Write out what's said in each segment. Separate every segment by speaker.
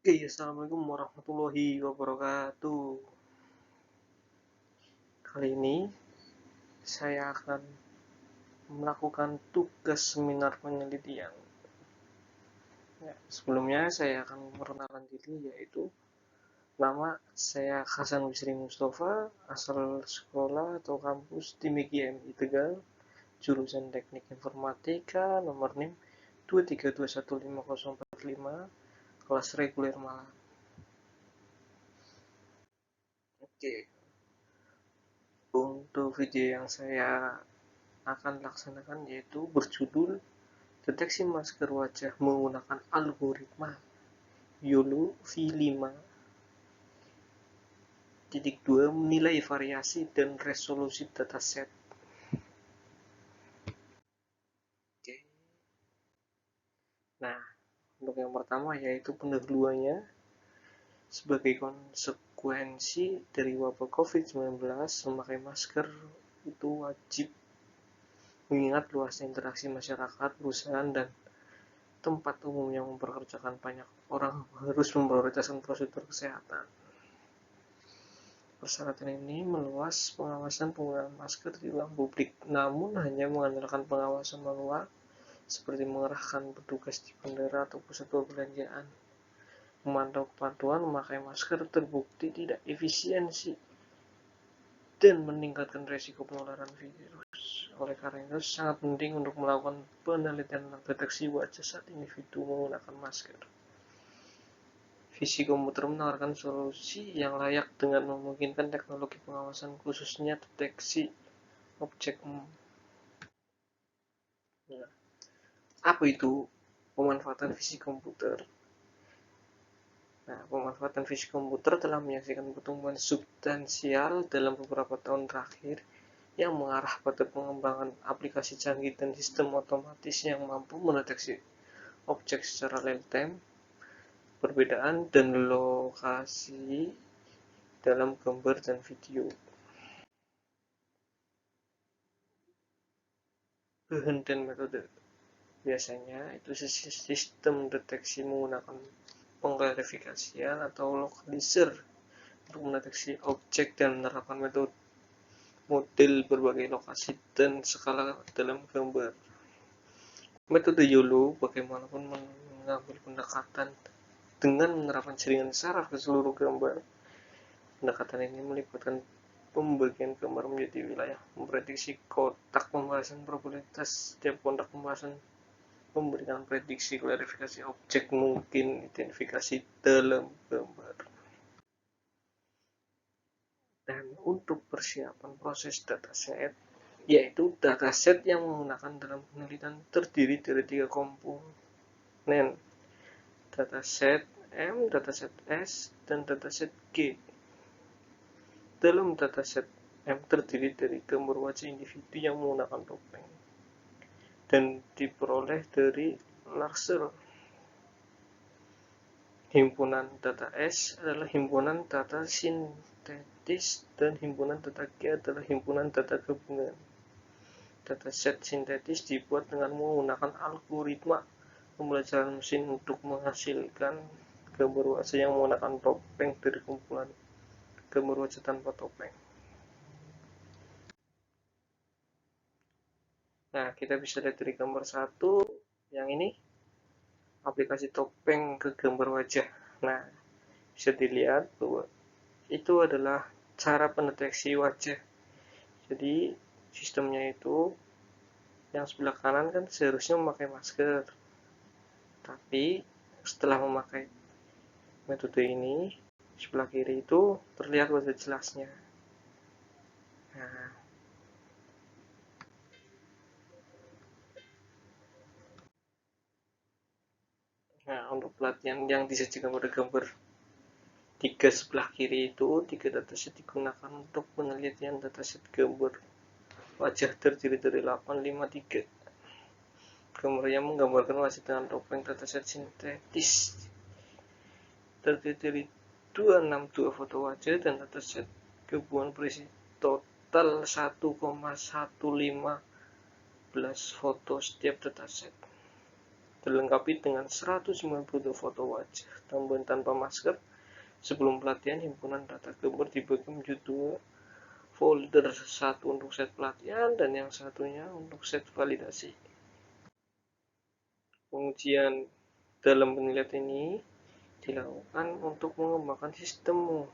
Speaker 1: Oke, assalamualaikum warahmatullahi wabarakatuh. Kali ini saya akan melakukan tugas seminar penelitian. Ya, sebelumnya saya akan memperkenalkan diri, yaitu nama saya Hasan Bisri Mustafa, asal sekolah atau kampus di MIGI Tegal, jurusan Teknik Informatika, nomor NIM 2321545, kelas reguler Malang. Oke, untuk video yang saya akan laksanakan yaitu berjudul deteksi masker wajah menggunakan algoritma YOLO V5.2 menilai variasi dan resolusi dataset. Oke. Nah, untuk yang pertama yaitu pendahuluannya. Sebagai konsekuensi dari wabah COVID-19, memakai masker itu wajib mengingat luasnya interaksi masyarakat, perusahaan, dan tempat umum yang mempekerjakan banyak orang harus memprioritaskan prosedur kesehatan. Persyaratan ini meluas pengawasan penggunaan masker di ruang publik, namun hanya mengandalkan pengawasan manual seperti mengerahkan petugas di bandara atau pusat perbelanjaan. Memantau kepatuhan memakai masker terbukti tidak efisiensi dan meningkatkan risiko penularan virus. Oleh karena itu, sangat penting untuk melakukan penelitian deteksi wajah saat individu menggunakan masker. Visi komputer menawarkan solusi yang layak dengan memungkinkan teknologi pengawasan, khususnya deteksi objek. Nah, apa itu pemanfaatan visi komputer? Nah, pemanfaatan visi komputer telah menyaksikan pertumbuhan substansial dalam beberapa tahun terakhir yang mengarah pada pengembangan aplikasi canggih dan sistem otomatis yang mampu mendeteksi objek secara real-time, perbedaan dan lokasi dalam gambar dan video. Bahan dan metode biasanya itu sistem deteksi menggunakan pengklarifikasian atau lokalizer untuk mendeteksi objek dan menerapkan model berbagai lokasi dan skala dalam gambar. Metode YOLO bagaimanapun mengambil pendekatan dengan menerapkan jaringan saraf ke seluruh gambar. Pendekatan ini melibatkan pembagian gambar menjadi wilayah, memprediksi kotak pembahasan, probabilitas setiap kotak pembahasan, memberikan prediksi klarifikasi objek mungkin, identifikasi dalam gambar. Dan untuk persiapan proses dataset, yaitu dataset yang menggunakan dalam penelitian terdiri dari 3 komponen, dataset M, dataset S, dan dataset G. Dalam dataset M terdiri dari gambar wajah individu yang menggunakan topeng dan diperoleh dari laser. Himpunan data S adalah himpunan data sintetis dan himpunan data G adalah himpunan data gabungan. Dataset sintetis dibuat dengan menggunakan algoritma pembelajaran mesin untuk menghasilkan gambar wajah yang menggunakan topeng dari kumpulan gambar wajah tanpa topeng. Nah, kita bisa lihat dari gambar 1 yang ini, aplikasi topeng ke gambar wajah. Nah, bisa dilihat bahwa itu adalah cara pendeteksi wajah. Jadi sistemnya itu yang sebelah kanan kan seharusnya memakai masker, tapi setelah memakai metode ini sebelah kiri itu terlihat wajah jelasnya. Nah, untuk pelatihan yang disajikan pada gambar 3 sebelah kiri itu, 3 dataset digunakan untuk penelitian dataset gambar wajah terdiri dari 853 gambar yang menggambarkan wajah dengan topeng. Dataset sintetis terdiri dari 262 foto wajah dan dataset gabungan berisi total 1,115 foto setiap dataset. dilengkapi dengan 192 foto wajah tambahan tanpa masker. Sebelum pelatihan, himpunan data gambar dibagi menjadi 2 folder, satu untuk set pelatihan dan yang satunya untuk set validasi. Pengujian dalam penelitian ini dilakukan untuk mengembangkan sistem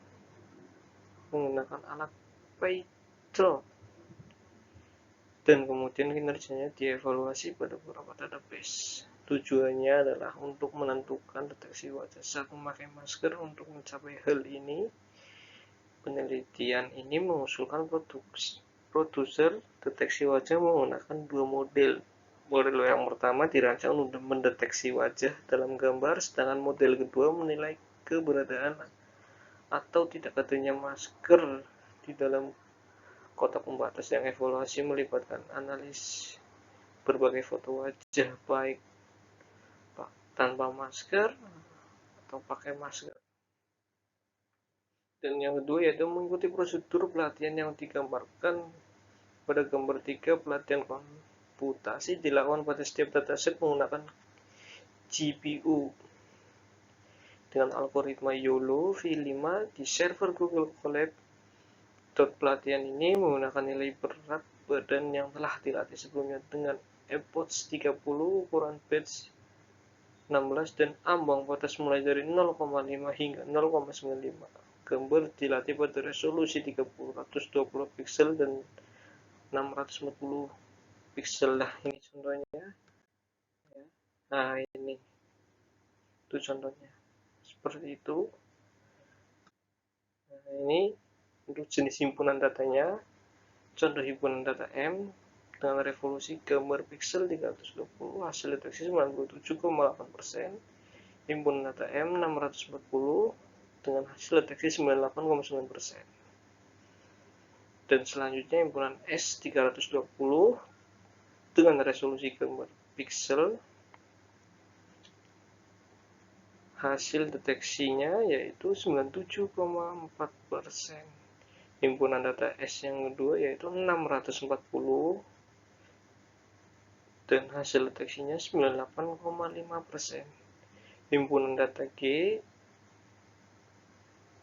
Speaker 1: menggunakan alat Python dan kemudian kinerjanya dievaluasi pada beberapa database. Tujuannya adalah untuk menentukan deteksi wajah saat memakai masker. Untuk mencapai hal ini, penelitian ini mengusulkan produser deteksi wajah menggunakan 2 model. Model yang pertama dirancang untuk mendeteksi wajah dalam gambar, sedangkan model kedua menilai keberadaan atau tidak adanya masker di dalam kotak pembatas. Yang evaluasi melibatkan analis berbagai foto wajah, baik tanpa masker atau pakai masker. Dan yang kedua yaitu mengikuti prosedur pelatihan yang digambarkan pada gambar 3. Pelatihan komputasi dilakukan pada setiap dataset menggunakan GPU dengan algoritma YOLO V5 di server Google Colab. Pelatihan ini menggunakan nilai berat badan yang telah dilatih sebelumnya dengan AirPods 30 ukuran batch 16 dan ambang batas mulai dari 0,5 hingga 0,95. Gambar dilatih pada resolusi 320 pixel dan 640 pixel. Nah, ini contohnya. Nah, ini itu contohnya. Seperti itu. Nah, ini untuk jenis himpunan datanya. Contoh himpunan data M dengan resolusi gambar pixel 320, hasil deteksi 97,8%. Himpunan data M 640 dengan hasil deteksi 98,9%. Dan selanjutnya himpunan S 320 dengan resolusi gambar pixel, hasil deteksinya yaitu 97,4%. Himpunan data S yang kedua yaitu 640 dan hasil deteksinya 98,5%. Himpunan data G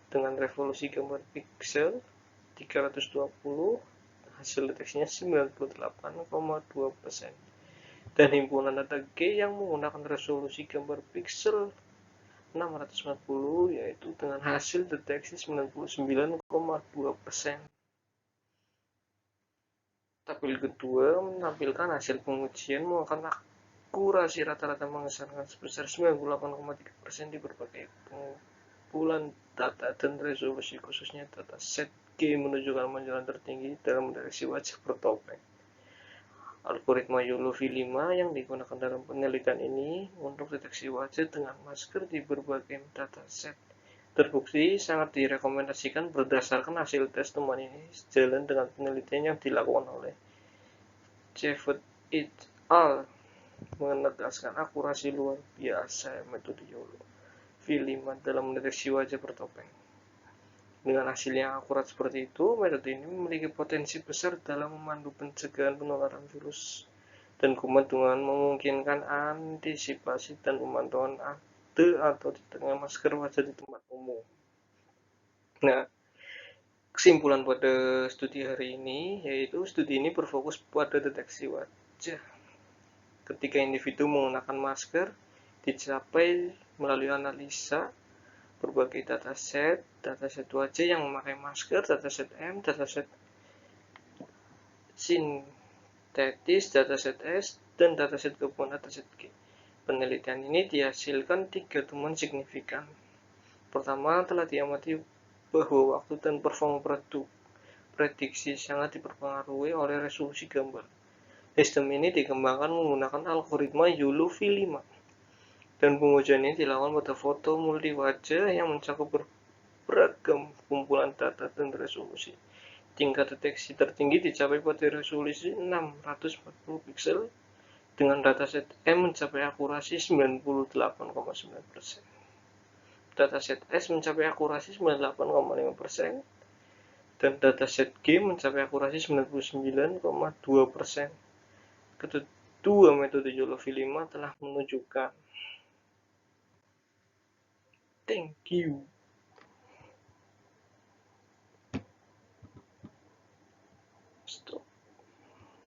Speaker 1: dengan resolusi gambar pixel 320, hasil deteksinya 98,2%. Dan himpunan data G yang menggunakan resolusi gambar pixel 640 yaitu dengan hasil deteksi 99,2%. Tabel kedua menampilkan hasil pengujian menggunakan akurasi rata-rata mengesankan sebesar 98,3% di berbagai pengumpulan data dan resolusi, khususnya data set G menunjukkan menjualan tertinggi dalam mendeteksi wajah bertopeng. Algoritma YOLO V5 yang digunakan dalam penelitian ini untuk deteksi wajah dengan masker di berbagai dataset terbukti sangat direkomendasikan berdasarkan hasil tes temuan ini sejalan dengan penelitian yang dilakukan oleh Jeffet et al. Menegaskan akurasi luar biasa metode YOLO V5 dalam mendeteksi wajah bertopeng. Dengan hasil yang akurat seperti itu, metode ini memiliki potensi besar dalam memandu pencegahan penularan virus dan kuman dengan memungkinkan antisipasi dan pemantauan ada atau tidaknya masker wajah di tempat umum. Nah, kesimpulan pada studi hari ini yaitu studi ini berfokus pada deteksi wajah ketika individu menggunakan masker dicapai melalui analisa berbagai dataset wajah yang memakai masker, dataset M, dataset sintetis, dataset S, dan dataset gabungan dataset G. Penelitian ini dihasilkan 3 temuan signifikan. Pertama, telah diamati bahwa waktu dan performa prediksi sangat dipengaruhi oleh resolusi gambar. Sistem ini dikembangkan menggunakan algoritma YOLO V5. Dan pengujian ini dilakukan pada foto multi wajah yang mencakup beragam kumpulan data dan resolusi. Tingkat deteksi tertinggi dicapai pada resolusi 640 pixel dengan dataset M mencapai akurasi 98,9%. Dataset S mencapai akurasi 98,5% dan dataset G mencapai akurasi 99,2%. Dua metode Joule-V 5 telah menunjukkan. Thank you.